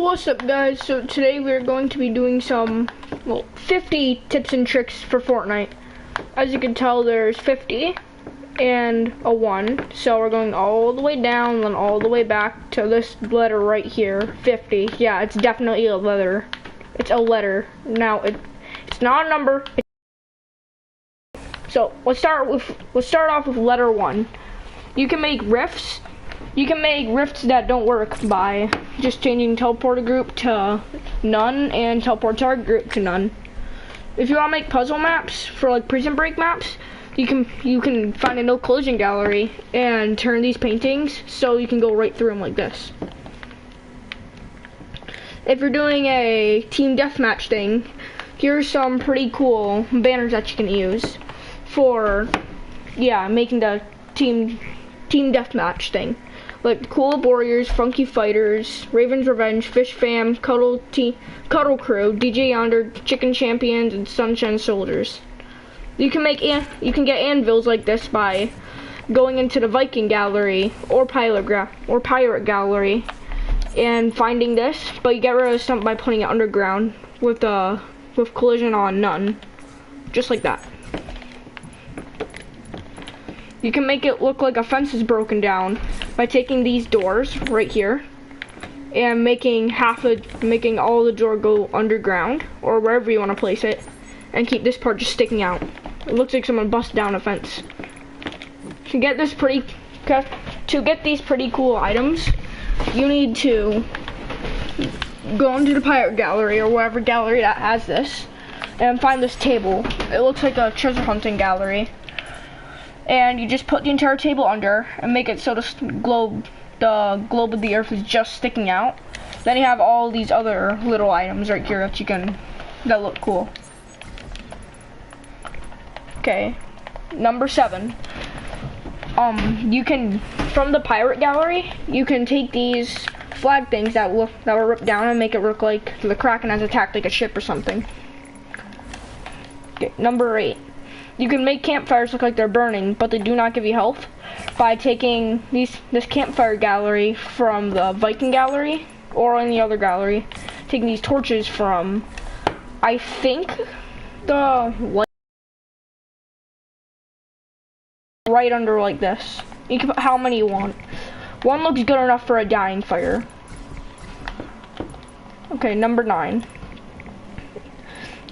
What's up, guys? So today we're going to be doing some 50 tips and tricks for Fortnite. As you can tell, there's 50 and a 1, so we're going all the way down and then all the way back to this letter right here, 50. Yeah, it's definitely a letter. It's a letter. Now it's not a number. So let's start off with letter 1. You can make rifts. You can make rifts that don't work by just changing teleporter group to none and teleport target group to none. If you want to make puzzle maps for like prison break maps, you can find a no collision gallery and turn these paintings so you can go right through them like this. If you're doing a team deathmatch thing, here's some pretty cool banners that you can use for making the team deathmatch thing. Like Cool Warriors, Funky Fighters, Raven's Revenge, Fish Fam, Cuddle Crew, DJ Yonder, Chicken Champions, and Sunshine Soldiers. You can get anvils like this by going into the Viking Gallery or Pirate Gallery and finding this, but you get rid of stuff by putting it underground with collision on none, just like that. You can make it look like a fence is broken down by taking these doors right here and making all the door go underground or wherever you want to place it, and keep this part just sticking out. It looks like someone busted down a fence. To get these pretty cool items, you need to go into the Pirate Gallery or whatever gallery that has this and find this table. It looks like a treasure hunting gallery. And you just put the entire table under and make it so the globe of the earth is just sticking out. Then you have all these other little items right here that look cool. Okay, number 7. You can, from the Pirate Gallery, you can take these flag things that were ripped down and make it look like the Kraken has attacked like a ship or something. Okay, number 8. You can make campfires look like they're burning, but they do not give you health, by taking this campfire gallery from the Viking Gallery or any other gallery, taking these torches from, I think, the light right under like this. You can put how many you want. 1 looks good enough for a dying fire. Okay, number 9.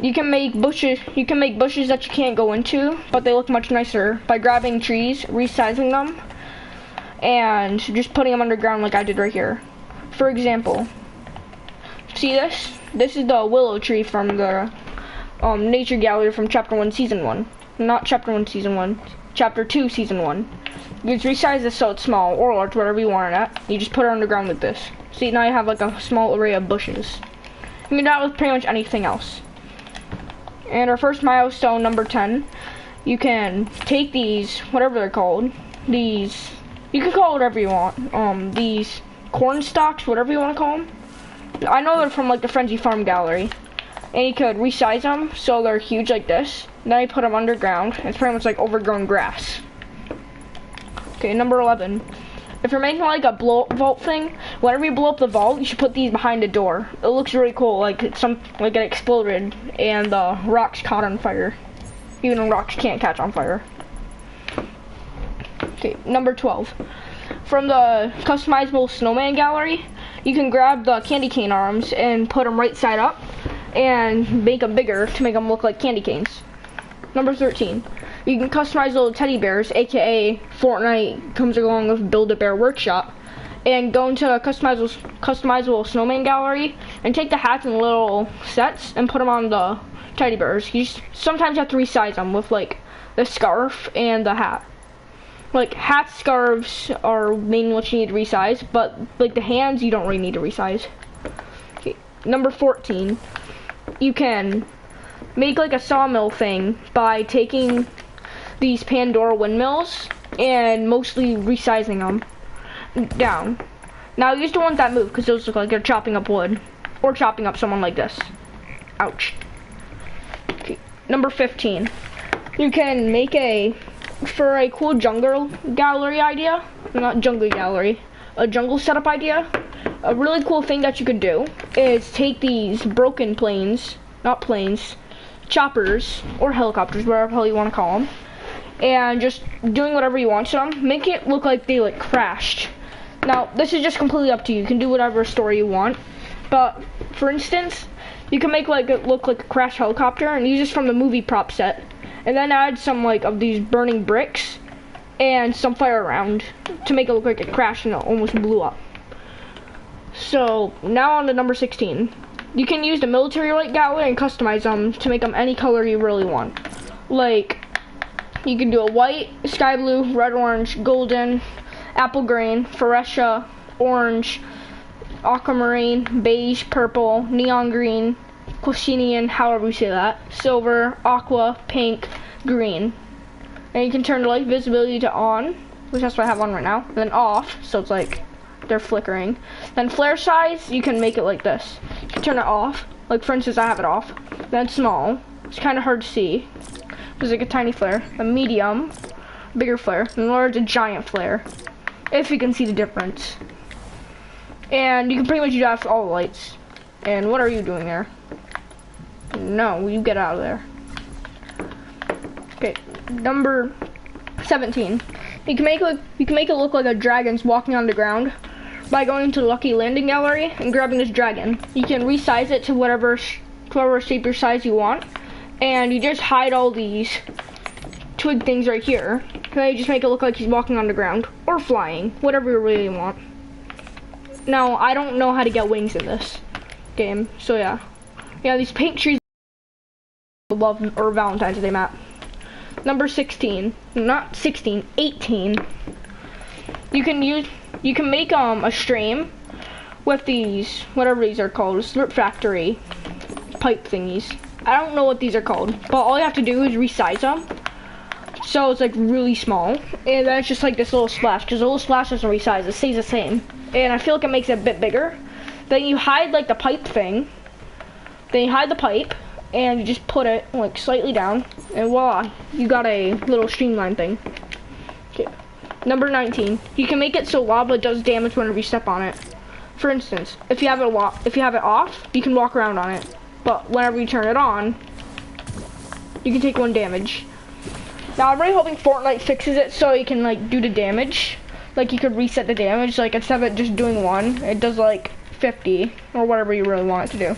You can make bushes that you can't go into, but they look much nicer by grabbing trees, resizing them, and just putting them underground like I did right here. For example, see this? This is the willow tree from the nature gallery from Chapter 1 Season 1. Not Chapter 1 Season 1, Chapter 2 Season 1. You just resize this so it's small or large, whatever you want it at. You just put it underground like this. See, now you have like a small array of bushes. You can do that with pretty much anything else. And our first milestone, number 10, you can take these, whatever they're called, you can call it whatever you want, these corn stalks, whatever you want to call them. I know they're from like the Frenzy Farm Gallery, and you could resize them so they're huge like this. Then you put them underground. It's pretty much like overgrown grass. Okay, number 11. If you're making like a blow up vault thing, whenever you blow up the vault, you should put these behind the door. It looks really cool, like it exploded and the rocks caught on fire. Even though rocks can't catch on fire. Okay, number 12. From the customizable snowman gallery, you can grab the candy cane arms and put them right side up and make them bigger to make them look like candy canes. Number 13. You can customize little teddy bears, aka Fortnite comes along with Build-A-Bear Workshop, and go into a customizable snowman gallery and take the hats and little sets and put them on the teddy bears. You sometimes have to resize them with like the scarf and the hat. Like hats, scarves are mainly what you need to resize, but like the hands you don't really need to resize. Okay. Number 14. You can make like a sawmill thing by taking these Pandora windmills and mostly resizing them down. Now use the ones that move because those look like they're chopping up wood or chopping up someone like this. Ouch. Okay. Number 15. You can make for a cool jungle gallery idea, not jungle gallery, a jungle setup idea. A really cool thing that you could do is take these broken planes, not planes, choppers or helicopters, whatever the hell you want to call them, and just doing whatever you want to them, make it look like they like crashed. Now, this is just completely up to you. You can do whatever story you want, but for instance, you can make like it look like a crashed helicopter and use this from the movie prop set, and then add some like of these burning bricks and some fire around to make it look like it crashed and it almost blew up. So now on to number 16. You can use the military light gallery and customize them to make them any color you really want. Like, you can do a white, sky blue, red, orange, golden, apple green, fuchsia, orange, aquamarine, beige, purple, neon green, Quotidian, however you say that, silver, aqua, pink, green. And you can turn the light visibility to on, which that's what I have on right now, and then off, so it's like they're flickering. Then flare size, you can make it like this. You can turn it off, like for instance I have it off. Then small, it's kind of hard to see. There's like a tiny flare. A medium, bigger flare, and large, a giant flare, if you can see the difference. And you can pretty much do that for all the lights. And what are you doing there? No, you get out of there. Okay, number 17. You can make it look like a dragon's walking on the ground by going to the Lucky Landing Gallery and grabbing this dragon. You can resize it to whatever shape or size you want, and you just hide all these twig things right here. And then you just make it look like he's walking on the ground or flying, whatever you really want. Now, I don't know how to get wings in this game, so yeah. Yeah, these paint trees love or Valentine's Day map. Number 16, not 16, 18. You can make a stream with these, whatever these are called, slurp factory pipe thingies. I don't know what these are called, but all you have to do is resize them so it's like really small, and then it's just like this little splash, because the little splash doesn't resize, it stays the same, and I feel like it makes it a bit bigger. Then you hide like the pipe thing, then you hide the pipe and you just put it like slightly down, and voila, you got a little streamline thing. Okay. Number 19. You can make it so lava does damage whenever you step on it. For instance, if you have it off, you can walk around on it, but whenever you turn it on, you can take 1 damage. Now I'm really hoping Fortnite fixes it so you can like do the damage. Like you could reset the damage, like instead of it just doing 1, it does like 50 or whatever you really want it to do.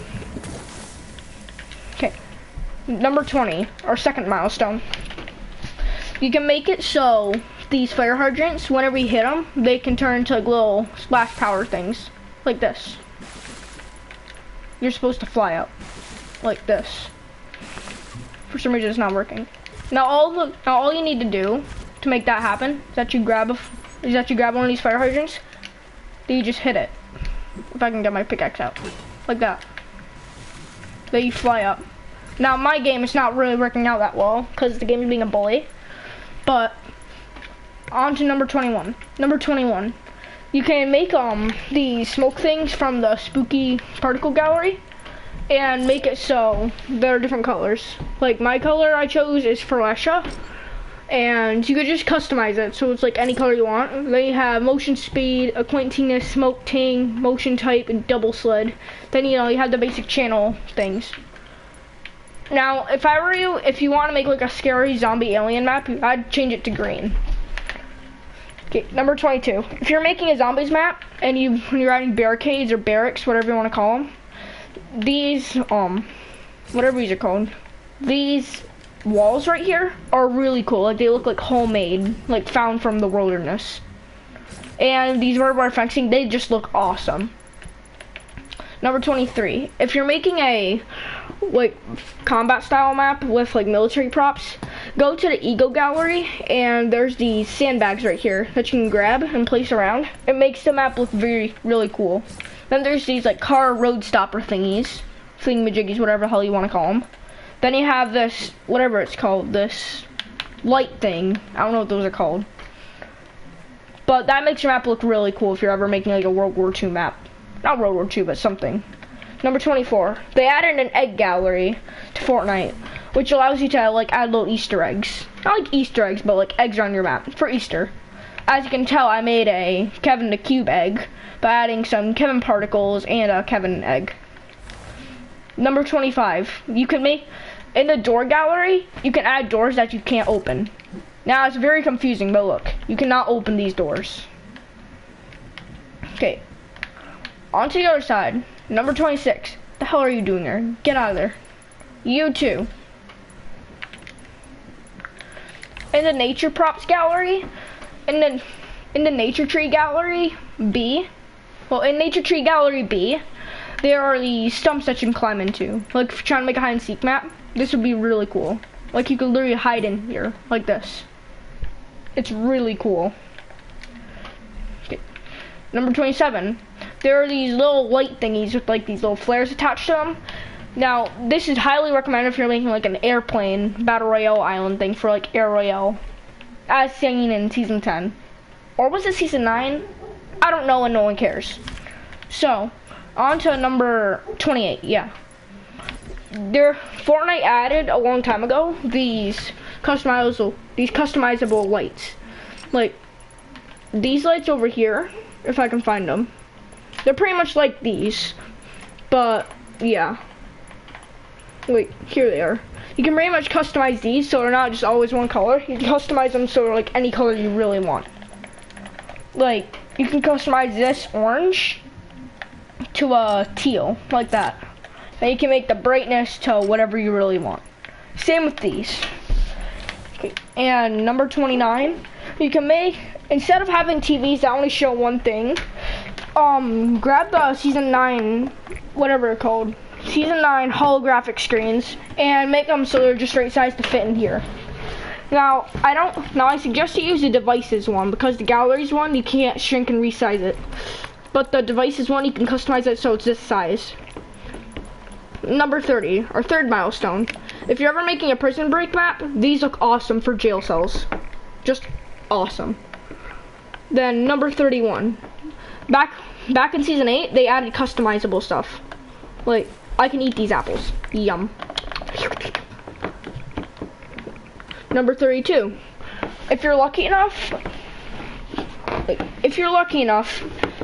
Okay, number 20, our second milestone. You can make it so these fire hydrants, whenever you hit them, they can turn into like little splash power things, like this. You're supposed to fly up, like this. For some reason, it's not working. Now all you need to do to make that happen is that you grab one of these fire hydrants, then you just hit it. If I can get my pickaxe out, like that. Then you fly up. Now my game is not really working out that well because the game is being a bully. But on to number 21. Number 21. You can make these smoke things from the spooky particle gallery and make it so they're different colors. Like my color I chose is fuchsia, and you could just customize it so it's like any color you want. They have motion speed, acquaintiness, smoke ting, motion type, and double sled. Then you have the basic channel things. Now, if I were you, if you want to make like a scary zombie alien map, I'd change it to green. Okay, number 22. If you're making a zombies map and when you're adding barricades or barracks, whatever you want to call them, these whatever these are called, these walls right here are really cool. Like they look like homemade, like found from the wilderness. And these barbed wire fencing, they just look awesome. Number 23. If you're making a like combat style map with like military props, go to the Ego gallery and there's these sandbags right here that you can grab and place around. It makes the map look really cool. Then there's these like car road stopper thingies, thingamajiggies, whatever the hell you want to call them. Then you have this, whatever it's called, this light thing. I don't know what those are called. But that makes your map look really cool if you're ever making like a World War II map. Not World War II, but something. Number 24. They added an egg gallery to Fortnite, which allows you to like add little Easter eggs. Not like Easter eggs, but like eggs on your map for Easter. as you can tell, I made a Kevin the Cube egg by adding some Kevin particles and a Kevin egg. Number 25, you can make, in the door gallery, you can add doors that you can't open. Now it's very confusing, but look, you cannot open these doors. Okay, on to the other side. Number 26, the hell are you doing there? Get out of there. You too. In the nature props gallery, in the nature tree gallery B, well, in nature tree gallery B, there are these stumps that you can climb into. Like if you're trying to make a hide and seek map, this would be really cool. Like you could literally hide in here, like this. It's really cool. Okay. Number 27, there are these little light thingies with like these little flares attached to them. Now, this is highly recommended if you're making like an airplane battle royale island thing for like air royale, as seen in season 10, or was it season 9? I don't know, and no one cares. So, on to number 28. Yeah, Fortnite added a long time ago these customizable lights, like these lights over here. If I can find them, they're pretty much like these, but yeah. Wait, here they are. You can pretty much customize these so they're not just always one color. You can customize them so they're like any color you really want. Like, you can customize this orange to a teal, like that. And you can make the brightness to whatever you really want. Same with these. Okay. And number 29, you can make, instead of having TVs that only show one thing, grab the season 9, whatever it's called, season 9 holographic screens and make them so they're just right size to fit in here. Now I suggest you use the devices one, because the galleries one you can't shrink and resize it, but the devices one you can customize it so it's this size. Number 30, our third milestone. If you're ever making a prison break map, these look awesome for jail cells. Just awesome. Then number 31. Back in season 8, they added customizable stuff. Like, I can eat these apples. Yum. Number 32. If you're lucky enough,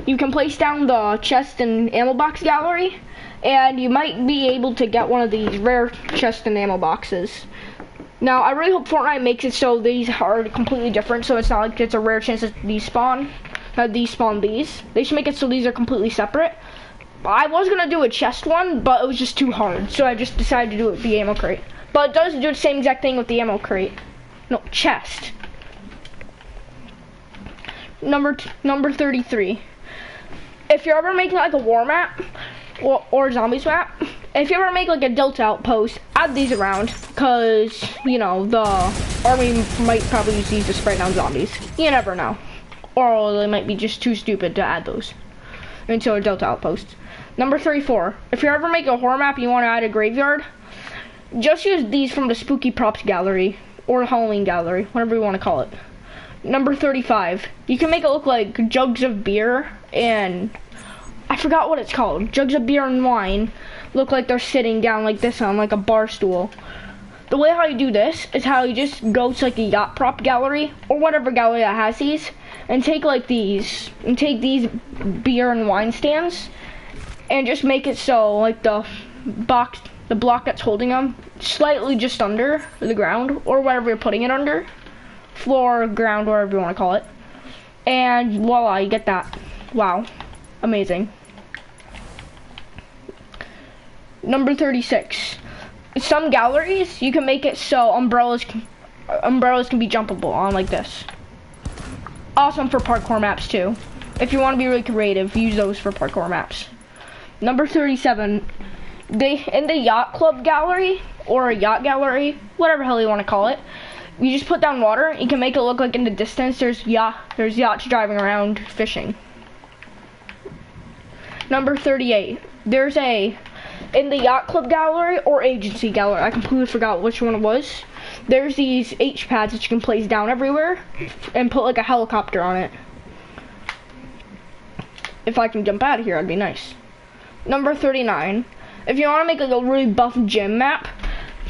you can place down the chest and ammo box gallery, and you might be able to get one of these rare chest and ammo boxes. Now, I really hope Fortnite makes it so these are completely different, so it's not like it's a rare chance that these spawn. That these spawn these. They should make it so these are completely separate. I was gonna do a chest one, but it was just too hard, so I just decided to do it with the ammo crate. But it does do the same exact thing with the ammo crate. No, chest. Number 33. If you're ever making like a war map or zombies map, if you ever make like a Delta outpost, add these around, because you know the army might probably use these to spray down zombies. You never know, or they might be just too stupid to add those into a Delta outpost. Number 34. If you're ever making a horror map and you want to add a graveyard, just use these from the spooky props gallery or Halloween gallery, whatever you want to call it. Number 35. You can make it look like jugs of beer and I forgot what it's called. Jugs of beer and wine look like they're sitting down like this on like a bar stool. The way how you do this is how you just go to like a yacht prop gallery or whatever gallery that has these, and take like these and take these beer and wine stands and just make it so like the block that's holding them slightly just under the ground or whatever you're putting it under, floor, ground, whatever you want to call it, and voila, you get that. Wow, amazing. Number 36. Some galleries you can make it so umbrellas can be jumpable on like this. Awesome for parkour maps too. If you want to be really creative, use those for parkour maps. Number 37. In the yacht club gallery or a yacht gallery, whatever hell you want to call it, you just put down water. You can make it look like in the distance there's yachts driving around fishing. Number 38. In the yacht club gallery or agency gallery, I completely forgot which one it was, there's these H pads that you can place down everywhere and put like a helicopter on it. If I can jump out of here, that'd be nice. Number 39. If you want to make like a really buff gym map,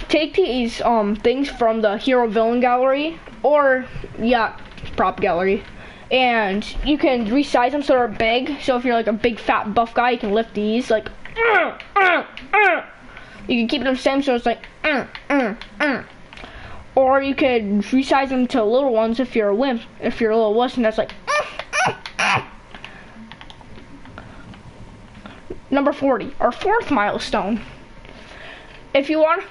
take these things from the hero villain gallery or yacht prop gallery And you can resize them so they're big. So if you're like a big fat buff guy, you can lift these like. You can keep them the same, so it's like. Or you could resize them to little ones if you're a wimp. If you're a little wuss, and that's like. Number 40, our 4th milestone. If you want,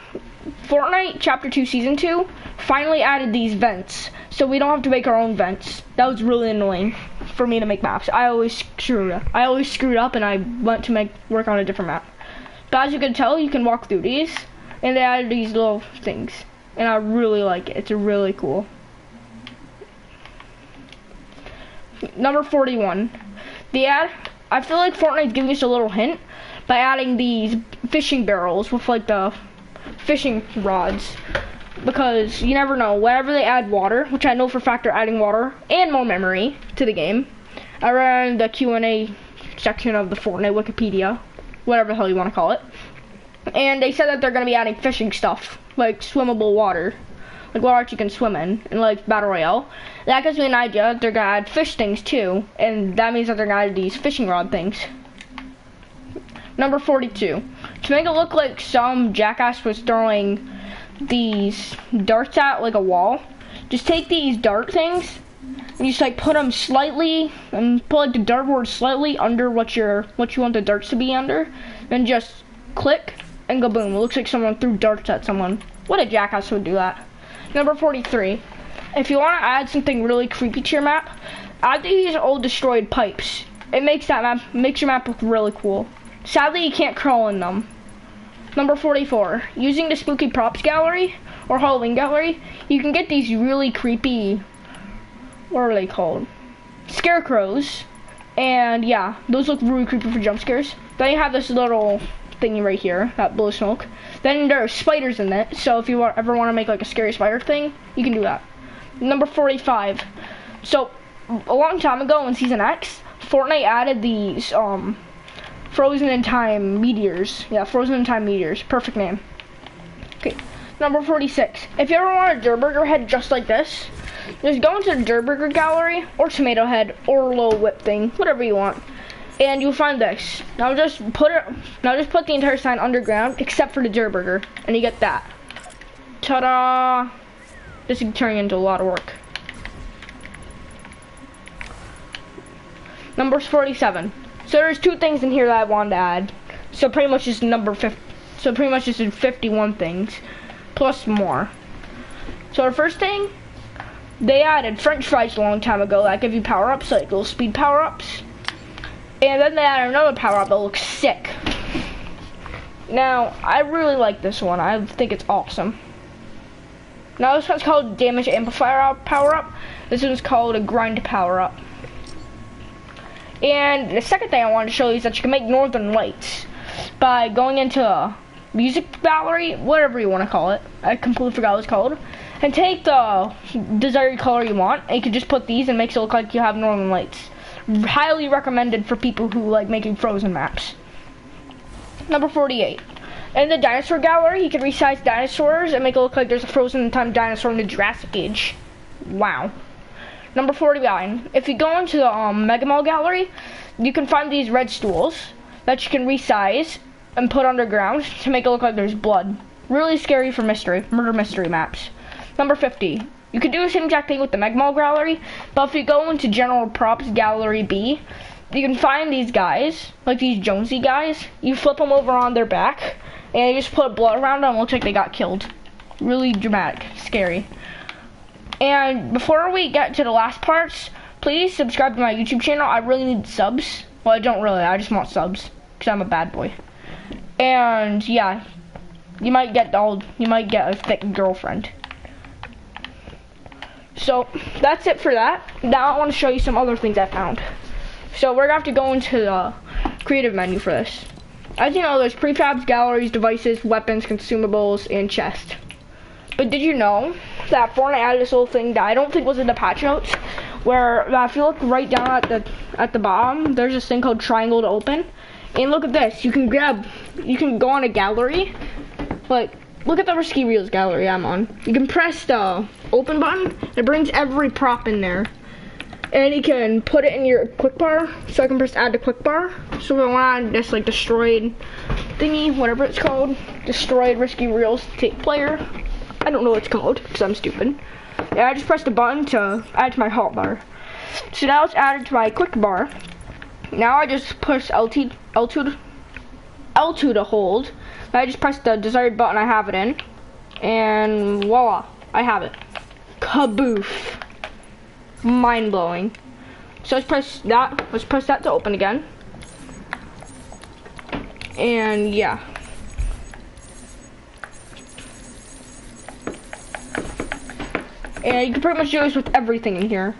Fortnite Chapter 2 Season 2 finally added these vents, so we don't have to make our own vents. That was really annoying for me to make maps. I always screwed up, and I went to work on a different map. But as you can tell, you can walk through these, and they added these little things, and I really like it. It's really cool. Number 41, I feel like Fortnite's giving us a little hint by adding these fishing barrels with like the fishing rods, because you never know, whenever they add water, which I know for a fact they're adding water and more memory to the game. I read the Q&A section of the Fortnite Wikipedia, whatever the hell you want to call it, and they said that they're going to be adding fishing stuff, like swimmable water, like water you can swim in like Battle Royale. That gives me an idea that they're gonna add fish things too, and that means that they're gonna add these fishing rod things. Number 42, to make it look like some jackass was throwing these darts at like a wall, just take these dart things and just like put them slightly, and put like the dartboard slightly under what you want the darts to be under, and just click and go boom. It looks like someone threw darts at someone. What a jackass would do that. Number 43, if you want to add something really creepy to your map, add these old destroyed pipes. It makes your map look really cool. Sadly, you can't crawl in them. Number 44, using the spooky props gallery or Halloween gallery, you can get these really creepy, what are they called? Scarecrows. And yeah, those look really creepy for jump scares. Then you have this little thingy right here that blows smoke. Then there are spiders in it, so if you ever want to make like a scary spider thing, you can do that. Number 45. So a long time ago in Season X, Fortnite added these frozen in time meteors. Yeah, frozen in time meteors. Perfect name. Okay. Number 46. If you ever want a Durburger head just like this, just go into the Durburger gallery or tomato head or a little whip thing, whatever you want. And you'll find this. Now just put the entire sign underground except for the Durburger, and you get that. Ta-da! This is turning into a lot of work. Number 47. So there's 2 things in here that I wanted to add. So pretty much just number 50. So pretty much just 51 things, plus more. So the first thing, they added French fries a long time ago that give you power-ups, like little speed power-ups. And then they added another power-up that looks sick. Now, I really like this one. I think it's awesome. Now, this one's called Damage Amplifier Power-Up. This one's called a Grind Power-Up. And the second thing I wanted to show you is that you can make Northern Lights by going into a music gallery, whatever you want to call it. I completely forgot what it's called. And take the desired color you want, and you can just put these and it makes it look like you have Northern Lights. Highly recommended for people who like making frozen maps. Number 48. In the dinosaur gallery, you can resize dinosaurs and make it look like there's a frozen time dinosaur in the Jurassic Age. Wow. Number 49. If you go into the Mega Mall gallery, you can find these red stools that you can resize and put underground to make it look like there's blood. Really scary for murder mystery maps. Number 50. You can do the same exact thing with the Mega Mall gallery, but if you go into General Props Gallery B, you can find these guys, like these Jonesy guys. You flip them over on their back, and you just put blood around them. It looks like they got killed. Really dramatic, scary. And before we get to the last parts, please subscribe to my YouTube channel. I really need subs. Well, I don't really. I just want subs because I'm a bad boy. And yeah, you might get a thick girlfriend. So that's it for that. Now I want to show you some other things I found. So we're gonna have to go into the creative menu for this. As you know, there's prefabs, galleries, devices, weapons, consumables, and chests. But did you know that Fortnite added this little thing that I don't think was in the patch notes, where if you look right down at the bottom, there's this thing called triangle to open. And look at this. You can go on a gallery, like look at the Risky Reels gallery I'm on. You can press the open button. It brings every prop in there. And you can put it in your quick bar. So I can press add to quick bar. So if I want this like destroyed thingy, whatever it's called, destroyed risky real estate player. I don't know what it's called because I'm stupid. Yeah, I just pressed a button to add to my hotbar. So now it's added to my quick bar. Now I just push L2 to hold. I just press the desired button I have it in. And voila, I have it. Kaboof. Mind blowing. So let's press that to open again. And yeah. And you can pretty much do this with everything in here.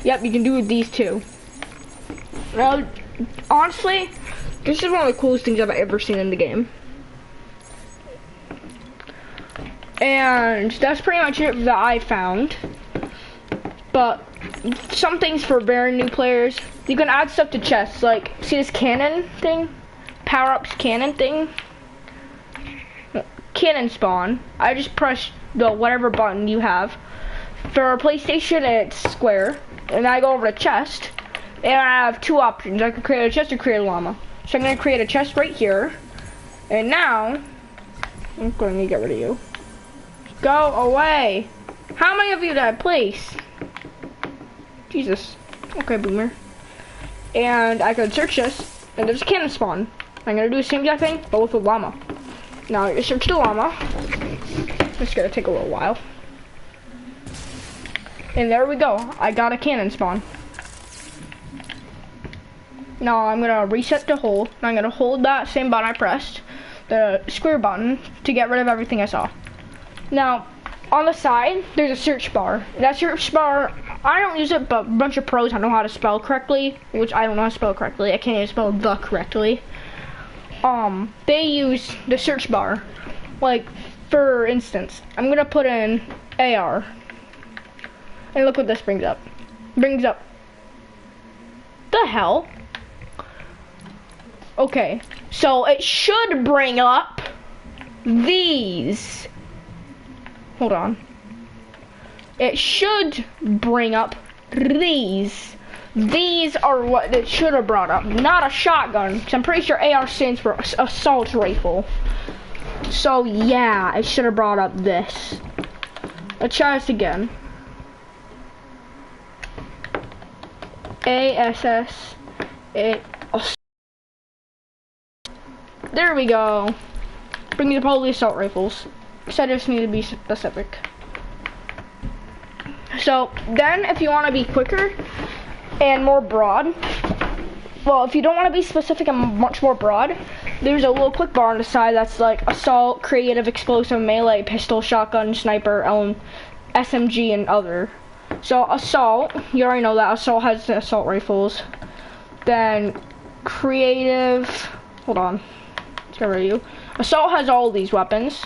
Yep, you can do with these too. Now, honestly, this is one of the coolest things I've ever seen in the game. And that's pretty much it that I found. But some things for very new players, you can add stuff to chests. Like, see this cannon thing? Power-ups cannon thing? Cannon spawn. I just press the whatever button you have. For PlayStation, it's square. And I go over to chest. And I have two options. I can create a chest or create a llama. So I'm going to create a chest right here. And now, I'm going to get rid of you. Go away. How many of you did I place? Jesus. Okay, boomer. And I can search this, and there's a cannon spawn. I'm gonna do the same exact thing, but with a llama. Now you search the llama. It's gonna take a little while. And there we go. I got a cannon spawn. Now I'm gonna reset the hold. And I'm gonna hold that same button I pressed, the square button, to get rid of everything I saw. Now, on the side, there's a search bar. That search bar, I don't use it, but a bunch of pros I know how to spell correctly, which I don't know how to spell correctly. I can't even spell the correctly. They use the search bar. Like, for instance, I'm gonna put in AR. And look what this brings up. Brings up. The hell? Okay, so it should bring up these. Hold on. It should bring up these. These are what it should have brought up, not a shotgun. Cause I'm pretty sure AR stands for assault rifle. So yeah, it should have brought up this. Let's try this again. ASS. There we go. Bring me to all the assault rifles. So I just need to be specific. So then if you want to be quicker and more broad, well, if you don't want to be specific and much more broad, there's a little quick bar on the side that's like assault, creative, explosive, melee, pistol, shotgun, sniper, SMG, and other. So assault, you already know that assault has the assault rifles. Then creative, hold on, let's get rid of you. Assault has all these weapons.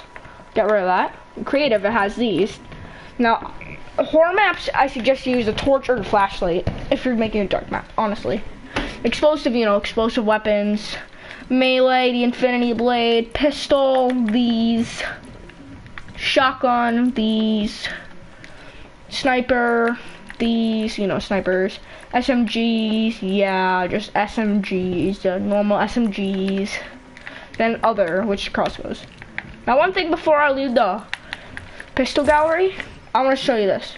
Get rid of that. Creative, it has these. Now, horror maps, I suggest you use a torch or a flashlight if you're making a dark map, honestly. Explosive, you know, explosive weapons. Melee, the infinity blade. Pistol, these. Shotgun, these. Sniper, these, you know, snipers. SMGs, yeah, just SMGs, the normal SMGs. Then other, which crossbows. Now one thing before I leave the pistol gallery, I want to show you this.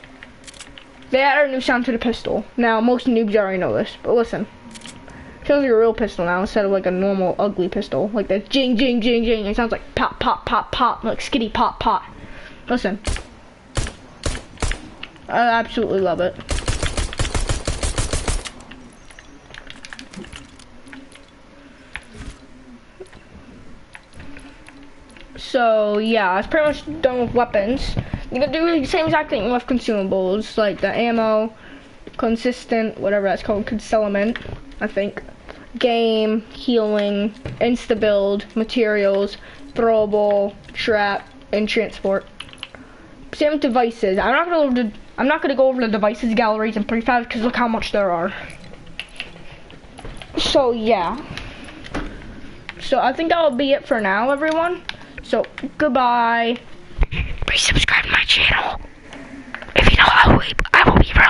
They added a new sound to the pistol. Now most noobs already know this, but listen. It sounds like a real pistol now instead of like a normal ugly pistol. Like the jing jing jing jing. It sounds like pop pop pop pop, like skitty pop pop. Listen. I absolutely love it. So yeah, it's pretty much done with weapons. You can do the same exact thing with consumables, like the ammo, consistent, whatever that's called, concealment, I think. Game, healing, insta build, materials, throwable, trap, and transport. Same with devices. I'm not gonna go over the devices galleries in prefab because look how much there are. So yeah. So I think that'll be it for now, everyone. So goodbye. Please subscribe to my channel if you know how to